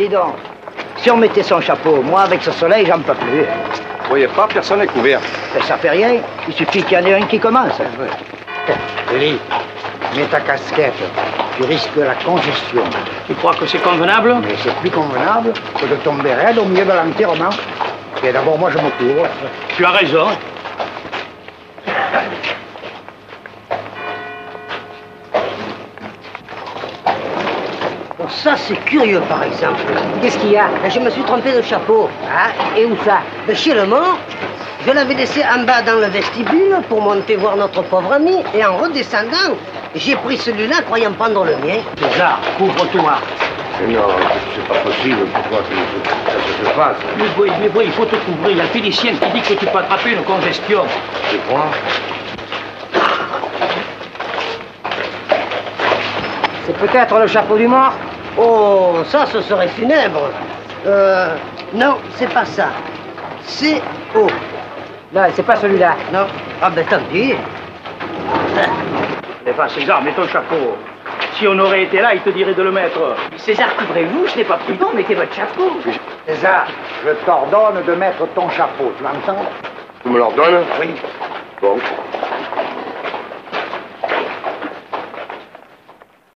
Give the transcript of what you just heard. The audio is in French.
Dis donc, si on mettait son chapeau, moi avec ce soleil, j'en peux plus. Vous voyez pas, personne n'est couvert. Mais ça fait rien, il suffit qu'il y en ait un qui commence. Lee, mets ta casquette, tu risques la congestion. Tu crois que c'est convenable? Mais c'est plus convenable que de tomber raide au milieu de l'enterrement. Et d'abord, moi, je me couvre. Tu as raison. Bon, ça, c'est curieux, par exemple. Qu'est-ce qu'il y a? Je me suis trompé de chapeau. Ah, et où ça? Chez le mort, je l'avais laissé en bas dans le vestibule pour monter voir notre pauvre ami. Et en redescendant, j'ai pris celui-là croyant prendre le mien. César, couvre-toi. Mais non, c'est pas possible. Pourquoi ça se fasse? Mais oui, il faut te couvrir. Il y a le physicien qui dit que tu peux attraper une congestion. Je crois. C'est peut-être le chapeau du mort? Oh, ça, ce serait funèbre. Non, c'est pas ça. C'est O. Non, c'est pas celui-là. Non. Ah ben tant pis. Mais va, César, mets ton chapeau. Si on aurait été là, il te dirait de le mettre. César, couvrez-vous, ce n'est pas prudent, mettez votre chapeau. César, je t'ordonne de mettre ton chapeau, tu m'entends? Tu me l'ordonnes? Oui. Bon.